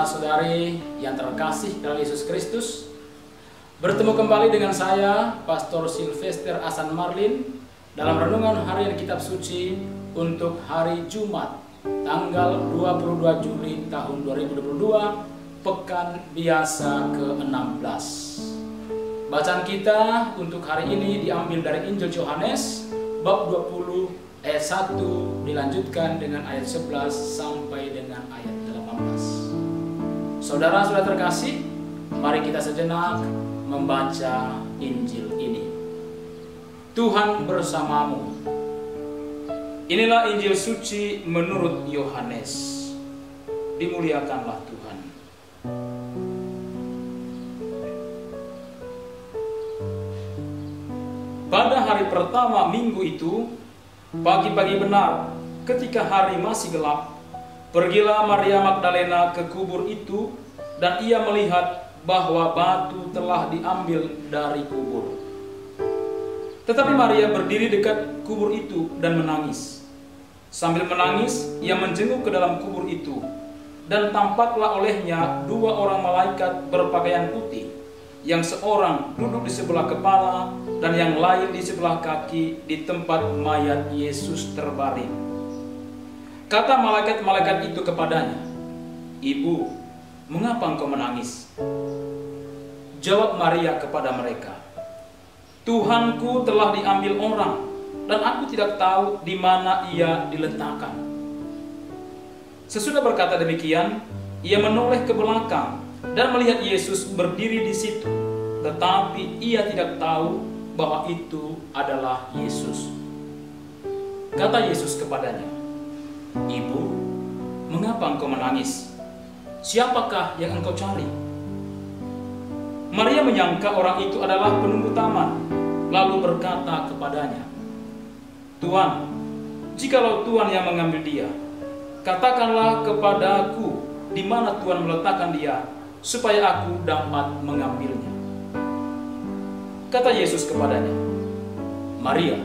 saudara-saudari yang terkasih dalam Yesus Kristus, bertemu kembali dengan saya, Pastor Sylvester Asan Marlin, dalam renungan harian Kitab Suci untuk hari Jumat, tanggal 22 Juli tahun 2022, Pekan Biasa ke-16. Bacaan kita untuk hari ini diambil dari Injil Yohanes, bab 20, ayat 1, dilanjutkan dengan ayat 11 sampai dengan ayat 18. Saudara-saudara terkasih, mari kita sejenak membaca Injil ini. Tuhan bersamamu. Inilah Injil suci menurut Yohanes. Dimuliakanlah Tuhan. Pada hari pertama minggu itu, pagi-pagi benar, ketika hari masih gelap, pergilah Maria Magdalena ke kubur itu, dan ia melihat bahwa batu telah diambil dari kubur. Tetapi Maria berdiri dekat kubur itu dan menangis. Sambil menangis, ia menjenguk ke dalam kubur itu, dan tampaklah olehnya dua orang malaikat berpakaian putih, yang seorang duduk di sebelah kepala dan yang lain di sebelah kaki di tempat mayat Yesus terbaring. Kata malaikat-malaikat itu kepadanya, "Ibu, mengapa engkau menangis?" Jawab Maria kepada mereka, "Tuhanku telah diambil orang, dan aku tidak tahu di mana ia diletakkan." Sesudah berkata demikian, ia menoleh ke belakang dan melihat Yesus berdiri di situ, tetapi ia tidak tahu bahwa itu adalah Yesus. Kata Yesus kepadanya, "Ibu, mengapa engkau menangis? Siapakah yang engkau cari?" Maria menyangka orang itu adalah penunggu taman, lalu berkata kepadanya, "Tuan, jikalau Tuan yang mengambil dia, katakanlah kepadaku di mana Tuan meletakkan dia, supaya aku dapat mengambilnya." Kata Yesus kepadanya, "Maria."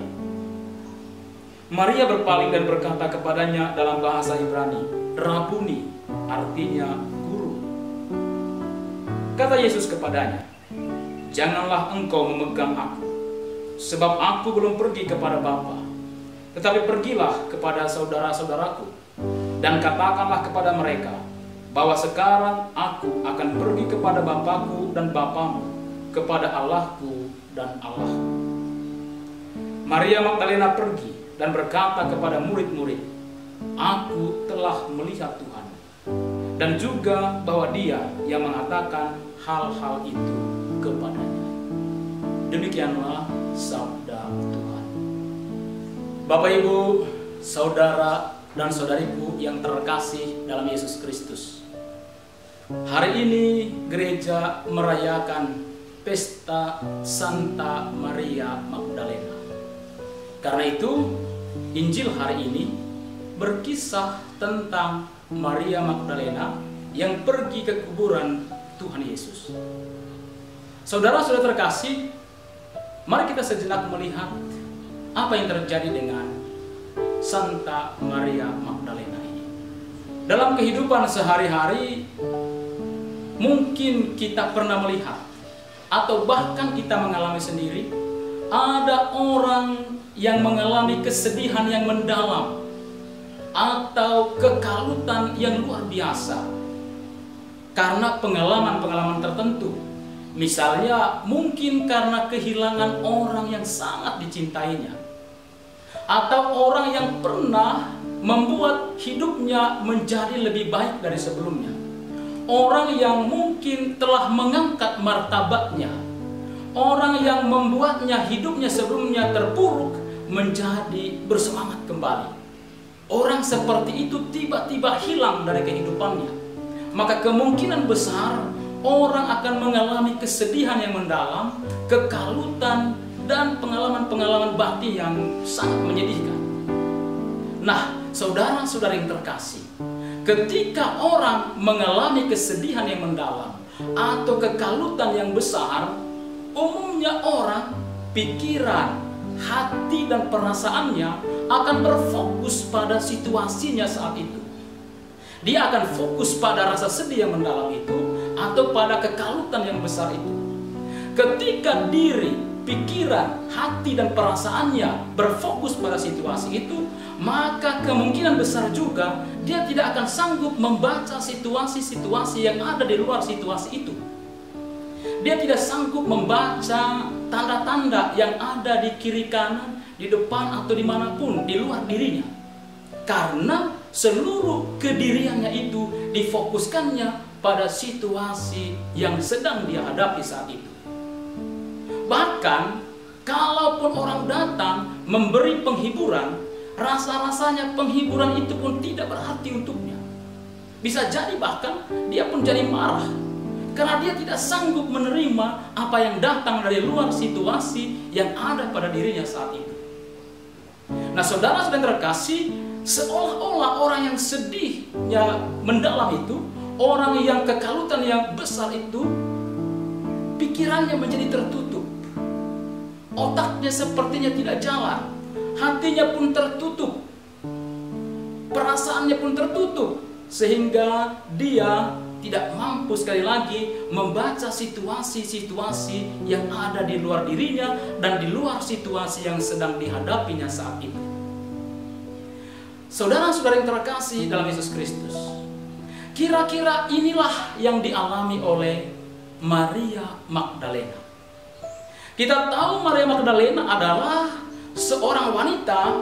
Maria berpaling dan berkata kepadanya dalam bahasa Ibrani, "Rabuni," artinya guru. Kata Yesus kepadanya, "Janganlah engkau memegang aku, sebab aku belum pergi kepada Bapa. Tetapi pergilah kepada saudara-saudaraku, dan katakanlah kepada mereka, bahwa sekarang aku akan pergi kepada Bapakku dan Bapamu, kepada Allahku dan Allahmu." Maria Magdalena pergi dan berkata kepada murid-murid, "Aku telah melihat Tuhan," dan juga bahwa Dia yang mengatakan hal-hal itu kepadanya. Demikianlah sabda Tuhan. Bapak, Ibu, saudara dan saudariku yang terkasih dalam Yesus Kristus, hari ini gereja merayakan pesta Santa Maria Magdalena. Karena itu, Injil hari ini berkisah tentang Maria Magdalena yang pergi ke kuburan Tuhan Yesus. Saudara-saudara terkasih, mari kita sejenak melihat apa yang terjadi dengan Santa Maria Magdalena ini. Dalam kehidupan sehari-hari, mungkin kita pernah melihat atau bahkan kita mengalami sendiri, ada orang yang mengalami kesedihan yang mendalam atau kekalutan yang luar biasa karena pengalaman-pengalaman tertentu. Misalnya mungkin karena kehilangan orang yang sangat dicintainya, atau orang yang pernah membuat hidupnya menjadi lebih baik dari sebelumnya. Orang yang mungkin telah mengangkat martabatnya, orang yang membuatnya hidupnya sebelumnya terpuruk menjadi bersemangat kembali. Orang seperti itu tiba-tiba hilang dari kehidupannya. Maka kemungkinan besar orang akan mengalami kesedihan yang mendalam, kekalutan, dan pengalaman-pengalaman batin yang sangat menyedihkan. Nah, saudara-saudara yang terkasih, ketika orang mengalami kesedihan yang mendalam atau kekalutan yang besar, umumnya orang, pikiran, hati, dan perasaannya akan berfokus pada situasinya saat itu. Dia akan fokus pada rasa sedih yang mendalam itu atau pada kekalutan yang besar itu. Ketika diri, pikiran, hati, dan perasaannya berfokus pada situasi itu, maka kemungkinan besar juga dia tidak akan sanggup membaca situasi-situasi yang ada di luar situasi itu. Dia tidak sanggup membaca tanda-tanda yang ada di kiri kanan, di depan atau dimanapun di luar dirinya. Karena seluruh kediriannya itu difokuskannya pada situasi yang sedang dia hadapi saat itu. Bahkan, kalaupun orang datang memberi penghiburan, rasa-rasanya penghiburan itu pun tidak berarti untuknya. Bisa jadi bahkan dia pun jadi marah, karena dia tidak sanggup menerima apa yang datang dari luar situasi yang ada pada dirinya saat itu. Nah, saudara-saudara terkasih, seolah-olah orang yang sedihnya mendalam itu, orang yang kekalutan yang besar itu, pikirannya menjadi tertutup. Otaknya sepertinya tidak jalan, hatinya pun tertutup, perasaannya pun tertutup, sehingga dia tidak mampu sekali lagi membaca situasi-situasi yang ada di luar dirinya dan di luar situasi yang sedang dihadapinya saat itu. Saudara-saudara yang terkasih dalam Yesus Kristus, kira-kira inilah yang dialami oleh Maria Magdalena. Kita tahu Maria Magdalena adalah seorang wanita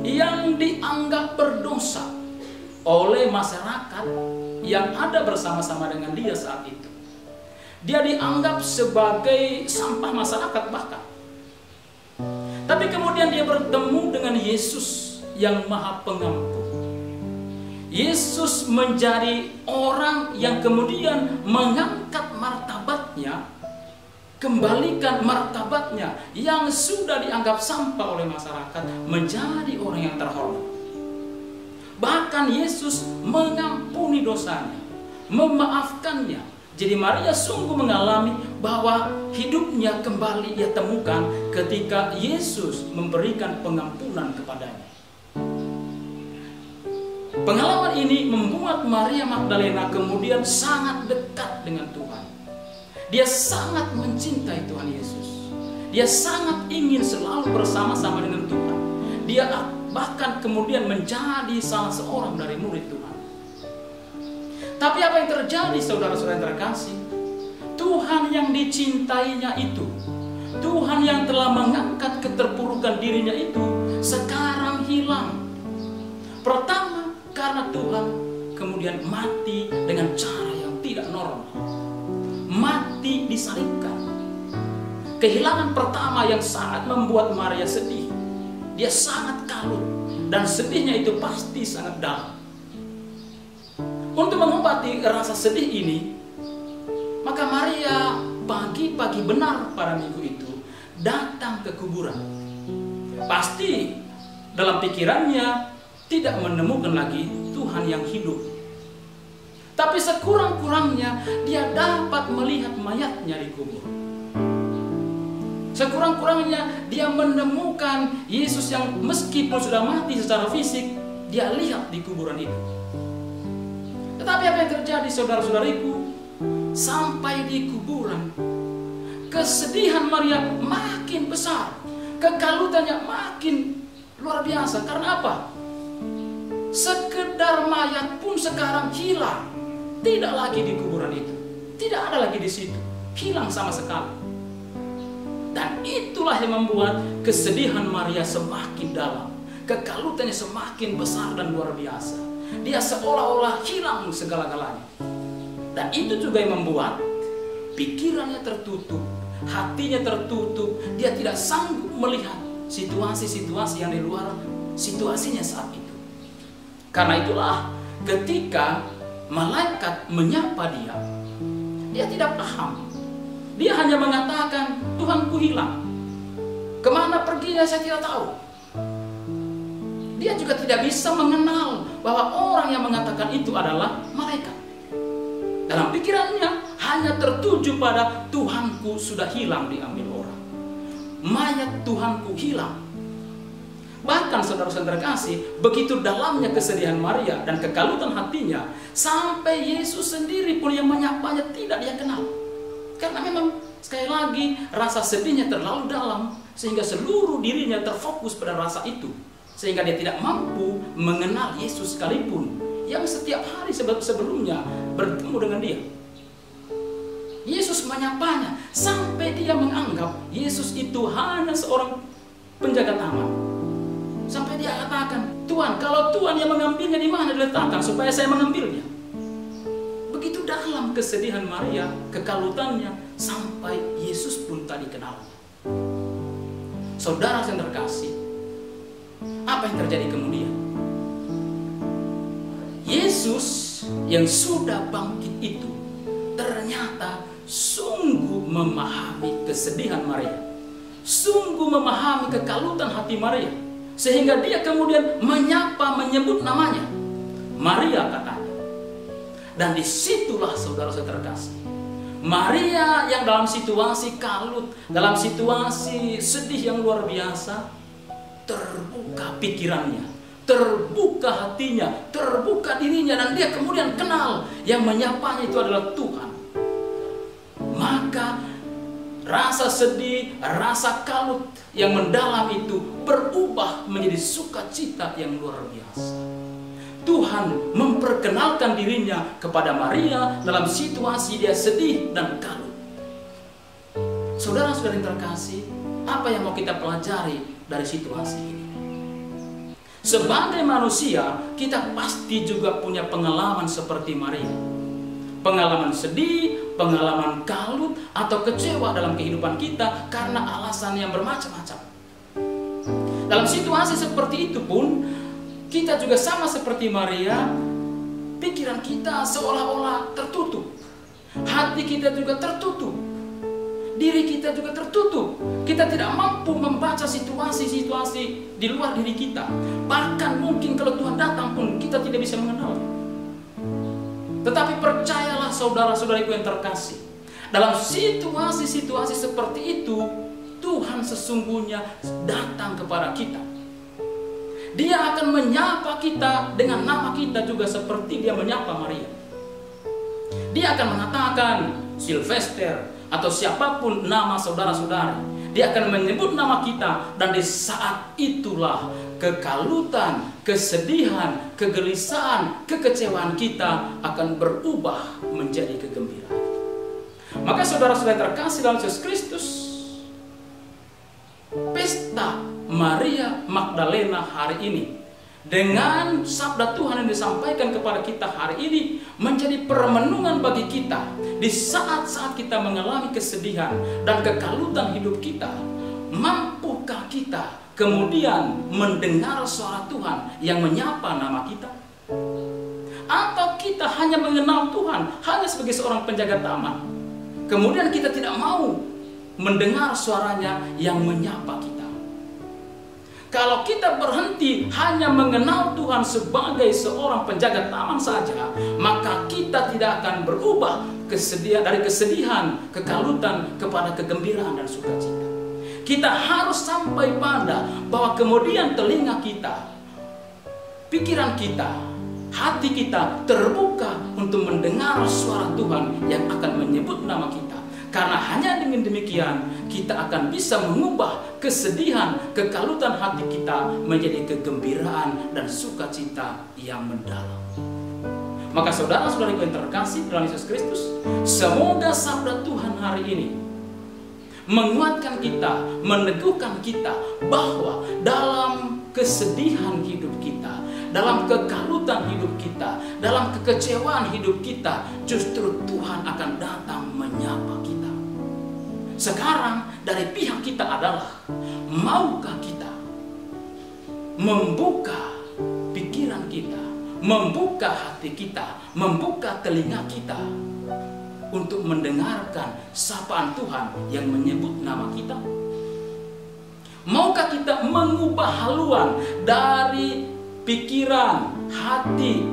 yang dianggap berdosa oleh masyarakat yang ada bersama-sama dengan dia saat itu. Dia dianggap sebagai sampah masyarakat bahkan. Tapi kemudian dia bertemu dengan Yesus yang Maha Pengampun. Yesus menjadi orang yang kemudian mengangkat martabatnya, kembalikan martabatnya yang sudah dianggap sampah oleh masyarakat menjadi orang yang terhormat. Bahkan Yesus mengampuni dosanya, memaafkannya. Jadi Maria sungguh mengalami bahwa hidupnya kembali ia temukan ketika Yesus memberikan pengampunan kepadanya. Pengalaman ini membuat Maria Magdalena kemudian sangat dekat dengan Tuhan. Dia sangat mencintai Tuhan Yesus. Dia sangat ingin selalu bersama-sama dengan Tuhan. Dia bahkan kemudian menjadi salah seorang dari murid Tuhan. Tapi apa yang terjadi, saudara-saudara yang terkasih? Tuhan yang dicintainya itu, Tuhan yang telah mengangkat keterpurukan dirinya itu, sekarang hilang. Pertama, karena Tuhan kemudian mati dengan cara yang tidak normal. Mati disalibkan. Kehilangan pertama yang sangat membuat Maria sedih. Dia sangat kalut dan sedihnya itu pasti sangat dalam. Untuk mengobati rasa sedih ini, maka Maria pagi-pagi benar pada minggu itu datang ke kuburan. Pasti dalam pikirannya tidak menemukan lagi Tuhan yang hidup. Tapi sekurang-kurangnya dia dapat melihat mayatnya di kubur. Sekurang-kurangnya dia menemukan Yesus yang meskipun sudah mati secara fisik, dia lihat di kuburan itu. Tetapi apa yang terjadi, saudara-saudariku? Sampai di kuburan, kesedihan Maria makin besar, kekalutannya makin luar biasa. Karena apa? Sekedar mayat pun sekarang hilang. Tidak lagi di kuburan itu, tidak ada lagi di situ, hilang sama sekali. Dan itulah yang membuat kesedihan Maria semakin dalam, kekalutannya semakin besar dan luar biasa. Dia seolah-olah hilang segala-galanya. Dan itu juga yang membuat pikirannya tertutup, hatinya tertutup. Dia tidak sanggup melihat situasi-situasi yang di luar situasinya saat itu. Karena itulah ketika malaikat menyapa dia, dia tidak paham. Dia hanya mengatakan, Tuhanku hilang. Kemana perginya saya tidak tahu. Dia juga tidak bisa mengenal bahwa orang yang mengatakan itu adalah malaikat. Dalam pikirannya hanya tertuju pada Tuhanku sudah hilang diambil orang. Mayat Tuhanku hilang. Bahkan saudara-saudara kasih, begitu dalamnya kesedihan Maria dan kekalutan hatinya, sampai Yesus sendiri pun yang menyapanya tidak dia kenal. Karena memang sekali lagi rasa sedihnya terlalu dalam, sehingga seluruh dirinya terfokus pada rasa itu, sehingga dia tidak mampu mengenal Yesus sekalipun yang setiap hari sebelumnya bertemu dengan dia. Yesus menyapanya sampai dia menganggap Yesus itu hanya seorang penjaga taman. Sampai dia katakan, Tuhan, kalau Tuhan yang mengambilnya, di mana diletakkan supaya saya mengambilnya? Begitu dalam kesedihan Maria, kekalutannya, sampai Yesus pun tadi kenal. Saudara yang terkasih, apa yang terjadi kemudian? Yesus yang sudah bangkit itu ternyata sungguh memahami kesedihan Maria, sungguh memahami kekalutan hati Maria, sehingga dia kemudian menyebut namanya, Maria katanya. Dan disitulah saudara-saudara terkasih, Maria yang dalam situasi kalut, dalam situasi sedih yang luar biasa, terbuka pikirannya, terbuka hatinya, terbuka dirinya, dan dia kemudian kenal yang menyapanya itu adalah Tuhan. Maka rasa sedih, rasa kalut yang mendalam itu berubah menjadi sukacita yang luar biasa. Tuhan memperkenalkan dirinya kepada Maria dalam situasi dia sedih dan kalut. Saudara-saudara yang terkasih, apa yang mau kita pelajari dari situasi ini? Sebagai manusia, kita pasti juga punya pengalaman seperti Maria. Pengalaman sedih, pengalaman kalut, atau kecewa dalam kehidupan kita karena alasan yang bermacam-macam. Dalam situasi seperti itu pun, kita juga sama seperti Maria, pikiran kita seolah-olah tertutup. Hati kita juga tertutup. Diri kita juga tertutup. Kita tidak mampu membaca situasi-situasi di luar diri kita. Bahkan mungkin kalau Tuhan datang pun kita tidak bisa mengenalnya. Tetapi percayalah saudara-saudariku yang terkasih, dalam situasi-situasi seperti itu, Tuhan sesungguhnya datang kepada kita. Dia akan menyapa kita dengan nama kita juga seperti dia menyapa Maria. Dia akan mengatakan Sylvester atau siapapun nama saudara-saudari. Dia akan menyebut nama kita, dan di saat itulah kekalutan, kesedihan, kegelisahan, kekecewaan kita akan berubah menjadi kegembiraan. Maka saudara-saudara terkasih dalam Yesus Kristus, pesta Maria Magdalena hari ini dengan sabda Tuhan yang disampaikan kepada kita hari ini menjadi permenungan bagi kita di saat-saat kita mengalami kesedihan dan kekalutan hidup kita. Mampukah kita kemudian mendengar suara Tuhan yang menyapa nama kita? Atau kita hanya mengenal Tuhan hanya sebagai seorang penjaga taman, kemudian kita tidak mau mendengar suaranya yang menyapa kita? Kalau kita berhenti hanya mengenal Tuhan sebagai seorang penjaga taman saja, maka kita tidak akan berubah dari kesedihan, kekalutan kepada kegembiraan dan sukacita. Kita harus sampai pada bahwa kemudian telinga kita, pikiran kita, hati kita terbuka untuk mendengar suara Tuhan yang akan menyebut nama kita. Karena hanya dengan demikian kita akan bisa mengubah kesedihan, kekalutan hati kita menjadi kegembiraan dan sukacita yang mendalam. Maka saudara-saudariku yang terkasih dalam Yesus Kristus, semoga sabda Tuhan hari ini menguatkan kita, meneguhkan kita bahwa dalam kesedihan hidup kita, dalam kekalutan hidup kita, dalam kekecewaan hidup kita, justru Tuhan akan datang menyapa kita. Sekarang dari pihak kita adalah, maukah kita membuka pikiran kita, membuka hati kita, membuka telinga kita untuk mendengarkan sapaan Tuhan yang menyebut nama kita? Maukah kita mengubah haluan dari pikiran, hati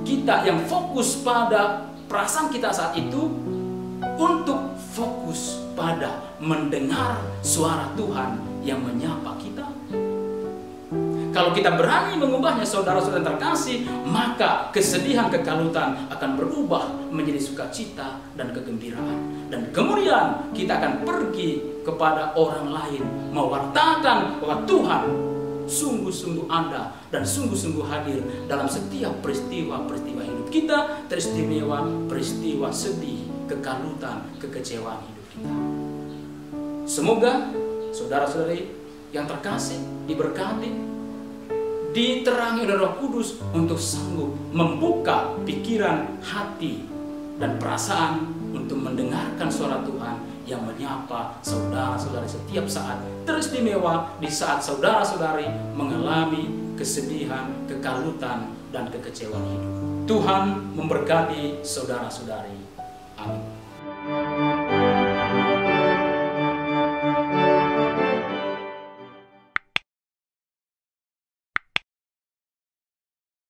kita yang fokus pada perasaan kita saat itu untuk fokus pada mendengar suara Tuhan yang menyapa kita? Kalau kita berani mengubahnya, saudara-saudara terkasih, maka kesedihan, kekalutan akan berubah menjadi sukacita dan kegembiraan. Dan kemudian kita akan pergi kepada orang lain, mewartakan bahwa Tuhan sungguh-sungguh ada dan sungguh-sungguh hadir dalam setiap peristiwa-peristiwa hidup kita, teristimewa peristiwa sedih, kekalutan, kekecewaan hidup kita. Semoga saudara-saudari yang terkasih diberkati, diterangi oleh Roh Kudus untuk sanggup membuka pikiran, hati, dan perasaan untuk mendengarkan suara Tuhan yang menyapa saudara-saudari setiap saat, teristimewa di saat saudara-saudari mengalami kesedihan, kekalutan, dan kekecewaan hidup. Tuhan memberkati saudara-saudari. Amin.